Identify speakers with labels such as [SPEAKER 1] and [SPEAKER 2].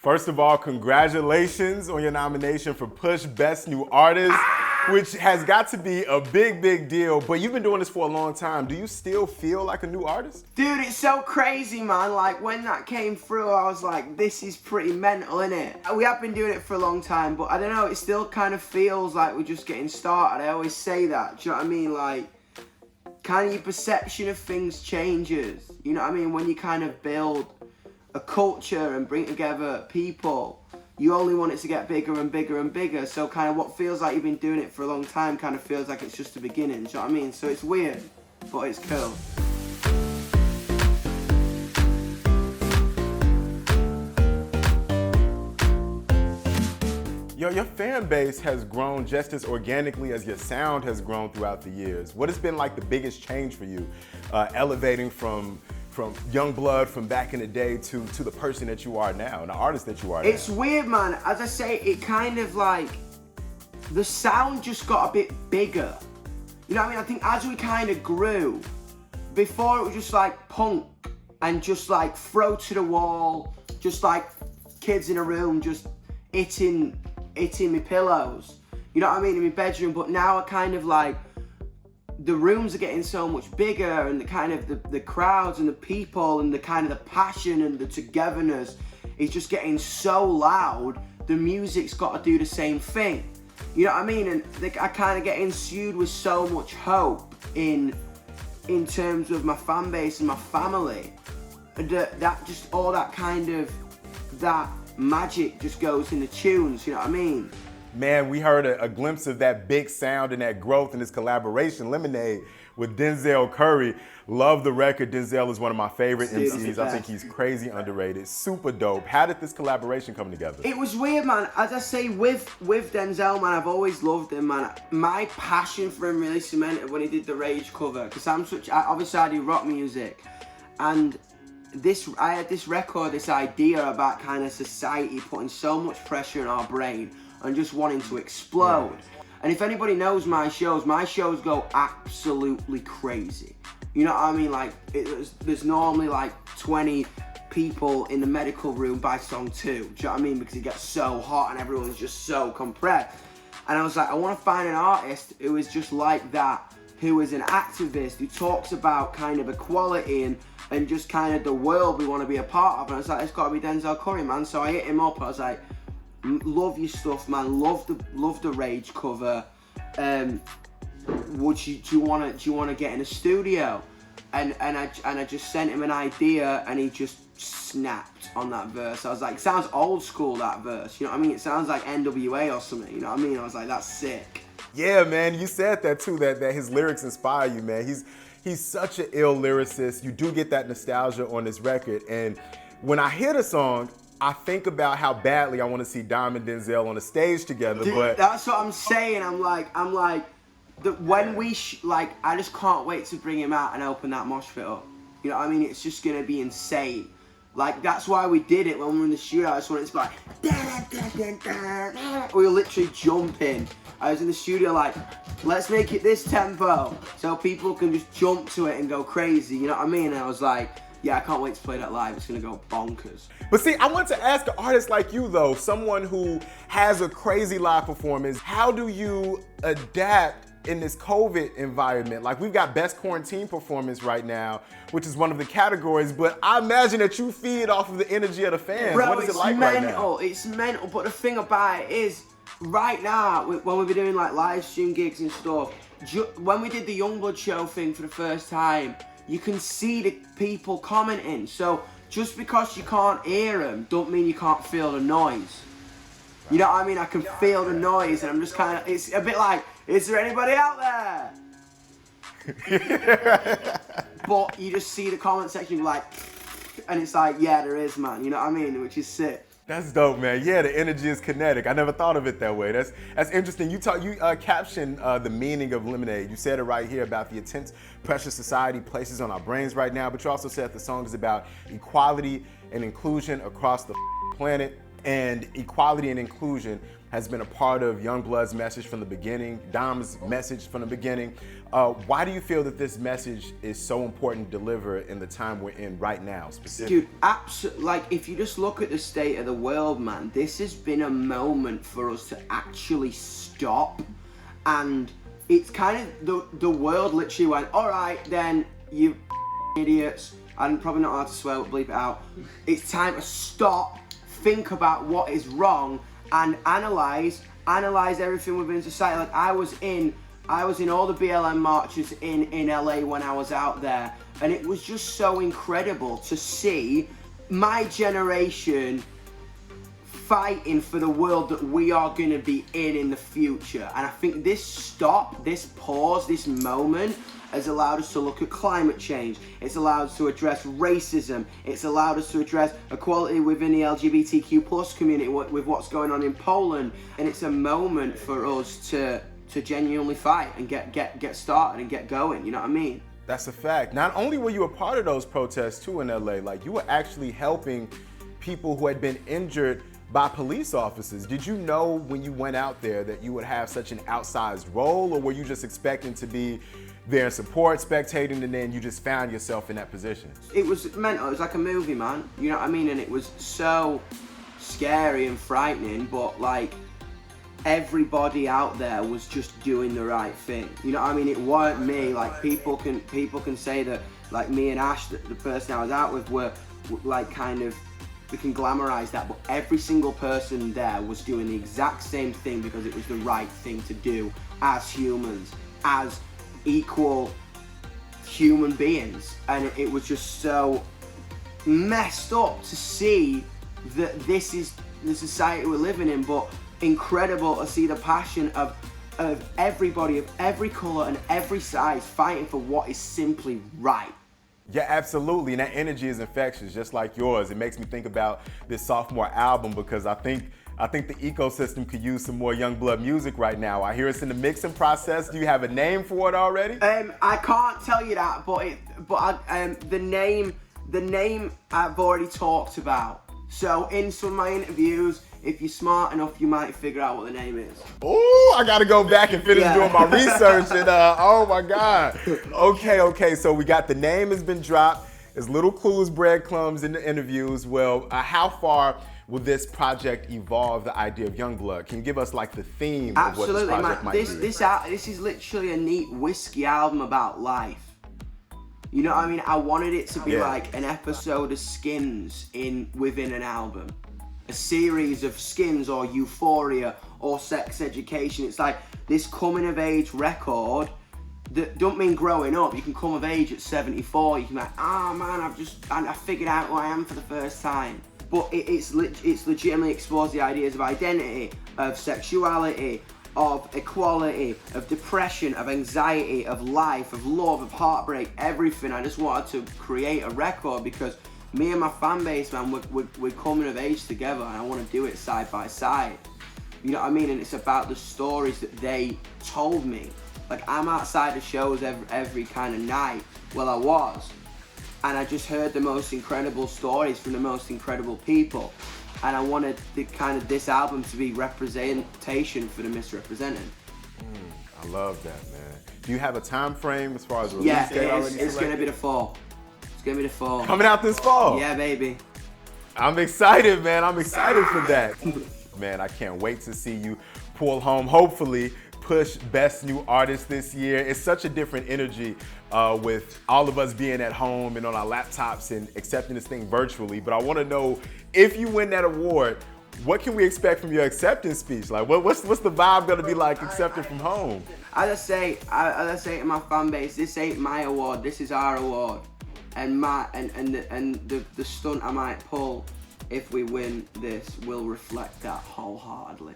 [SPEAKER 1] First of all, congratulations on your nomination for Push Best New Artist, which has got to be a big, big deal. But you've been doing this for a long time. Do you still feel like a new artist?
[SPEAKER 2] Dude, it's so crazy, man. Like, when that came through, I was like, this is pretty mental, innit? We have been doing it for a long time, but I don't know, it still kind of feels like we're just getting started. I always say that, do you know what I mean? Like, kind of your perception of things changes. You know what I mean? When you kind of build a culture and bring together people, you only want it to get bigger and bigger and bigger. So kind of what feels like you've been doing it for a long time kind of feels like it's just the beginning, do you know what I mean? So it's weird, but it's cool.
[SPEAKER 1] Yo, your fan base has grown just as organically as your sound has grown throughout the years. What has been like the biggest change for you, elevating from Yungblud from back in the day to the person that you are now, and the artist that you are now?
[SPEAKER 2] It's weird, man. As I say, it kind of like, the sound just got a bit bigger. You know what I mean? I think as we kind of grew, before it was just like punk and just like throw to the wall, just like kids in a room just hitting me pillows. You know what I mean? In my bedroom. But now I kind of like, the rooms are getting so much bigger, and the kind of the crowds and the people and the kind of the passion and the togetherness is just getting so loud. The music's got to do the same thing. You know what I mean? And I kind of get ensued with so much hope in terms of my fan base and my family. That just all that kind of that magic just goes in the tunes. You know what I mean?
[SPEAKER 1] Man, we heard a glimpse of that big sound and that growth in this collaboration, Lemonade, with Denzel Curry. Love the record. Denzel is one of my favorite MCs. I think he's crazy underrated. Super dope. How did this collaboration come together?
[SPEAKER 2] It was weird, man. As I say, with Denzel, man, I've always loved him, man. My passion for him really cemented when he did the Rage cover, because obviously I do rock music, and I had this record, this idea about kind of society putting so much pressure in our brain and just wanting to explode. And if anybody knows my shows go absolutely crazy. You know what I mean? Like, there's normally like 20 people in the medical room by song 2. Do you know what I mean? Because it gets so hot and everyone's just so compressed. And I was like, I want to find an artist who is just like that, who is an activist, who talks about kind of equality and just kind of the world we want to be a part of. And I was like, it's got to be Denzel Curry, man. So I hit him up. I was like, love your stuff, man. Love the Rage cover. Do you want to get in a studio? And I just sent him an idea, and he just snapped on that verse. I was like, sounds old school, that verse. You know what I mean? It sounds like NWA or something. You know what I mean? I was like, that's sick.
[SPEAKER 1] Yeah, man. You said that too. That his lyrics inspire you, man. He's such an ill lyricist. You do get that nostalgia on this record, and when I hear the song, I think about how badly I want to see Dom and Denzel on the stage together.
[SPEAKER 2] Dude,
[SPEAKER 1] but
[SPEAKER 2] that's what I'm saying. I'm like, that when we I just can't wait to bring him out and open that mosh pit up. You know what I mean? It's just gonna be insane. Like, that's why we did it when we were in the studio. I just wanted to be like, we were literally jumping. I was in the studio like, let's make it this tempo so people can just jump to it and go crazy. You know what I mean? And I was like, yeah, I can't wait to play that live. It's gonna go bonkers.
[SPEAKER 1] But see, I want to ask an artist like you though, someone who has a crazy live performance, how do you adapt in this COVID environment? Like, we've got best quarantine performance right now, which is one of the categories, but I imagine that you feed off of the energy of the fans.
[SPEAKER 2] Bro,
[SPEAKER 1] what is it like right now?
[SPEAKER 2] It's mental, but the thing about it is, right now, when we be doing like live stream gigs and stuff, when we did the Yungblud show thing for the first time, you can see the people commenting. So just because you can't hear them, don't mean you can't feel the noise. You know what I mean? I can feel the noise, and I'm just kind of, it's a bit like, is there anybody out there? But you just see the comment section like, and it's like, yeah, there is, man. You know what I mean? Which is sick.
[SPEAKER 1] That's dope, man. Yeah, the energy is kinetic. I never thought of it that way. That's interesting. You captioned the meaning of Lemonade. You said it right here about the intense pressure society places on our brains right now, but you also said the song is about equality and inclusion across the planet. And equality and inclusion has been a part of Yungblud's message from the beginning, Dom's message from the beginning. Why do you feel that this message is so important to deliver in the time we're in right now, specifically?
[SPEAKER 2] Dude, absolutely. Like, if you just look at the state of the world, man, this has been a moment for us to actually stop. And it's kind of, the world literally went, all right, then, you idiots. I'm probably not allowed to swear, but bleep it out. It's time to stop, think about what is wrong, and analyze everything within society. Like, I was in all the BLM marches in LA when I was out there, and it was just so incredible to see my generation fighting for the world that we are going to be in the future. And I think this stop, this pause, this moment has allowed us to look at climate change. It's allowed us to address racism. It's allowed us to address equality within the LGBTQ plus community with what's going on in Poland. And it's a moment for us to genuinely fight and get started and get going, you know what I mean?
[SPEAKER 1] That's a fact. Not only were you a part of those protests too in LA, like you were actually helping people who had been injured by police officers. Did you know when you went out there that you would have such an outsized role, or were you just expecting to be there in support, spectating, and then you just found yourself in that position?
[SPEAKER 2] It was mental. It was like a movie, man. You know what I mean? And it was so scary and frightening, but like everybody out there was just doing the right thing. You know what I mean? It weren't me. Like people can say that like me and Ash, the person I was out with, were like kind of, we can glamorize that, but every single person there was doing the exact same thing because it was the right thing to do as humans, as equal human beings. And it was just so messed up to see that this is the society we're living in, but incredible to see the passion of everybody of every color and every size fighting for what is simply right.
[SPEAKER 1] Yeah, absolutely, and that energy is infectious, just like yours. It makes me think about this Sophomore album because I think the ecosystem could use some more Yungblud music right now. I hear it's in the mixing process. Do you have a name for it already?
[SPEAKER 2] I can't tell you that, but the name I've already talked about. So in some of my interviews, if you're smart enough, you might figure out what the name is.
[SPEAKER 1] Ooh, I gotta go back and finish doing my research and oh my God. Okay, so we got the name has been dropped. There's little clues, breadcrumbs in the interviews. Well, how far will this project evolve the idea of Yungblud? Can you give us like the theme of what this project might be?
[SPEAKER 2] This is literally a neat whiskey album about life. You know what I mean? I wanted it to be like an episode of Skins within an album. A series of Skins or Euphoria or Sex Education. It's like this coming of age record that don't mean growing up. You can come of age at 74. You can be like, oh man, I figured out who I am for the first time. But it's legitimately explores the ideas of identity, of sexuality, of equality, of depression, of anxiety, of life, of love, of heartbreak, everything. I just wanted to create a record because me and my fan base, man, we're coming of age together and I want to do it side by side. You know what I mean? And it's about the stories that they told me. Like, I'm outside the shows every kind of night. Well, I was. And I just heard the most incredible stories from the most incredible people. And I wanted this album to be representation for the misrepresented.
[SPEAKER 1] I love that, man. Do you have a time frame as far as release date already?
[SPEAKER 2] It's going to be the fall. It's going to be the fall.
[SPEAKER 1] Coming out this fall?
[SPEAKER 2] Yeah, baby.
[SPEAKER 1] I'm excited, man. I'm excited for that. Man, I can't wait to see you pull home, hopefully, push Best New Artist this year. It's such a different energy with all of us being at home and on our laptops and accepting this thing virtually. But I want to know, if you win that award, what can we expect from your acceptance speech? Like, what's the vibe gonna be like accepted from home?
[SPEAKER 2] I say to my fan base, this ain't my award. This is our award, and the stunt I might pull if we win this will reflect that wholeheartedly.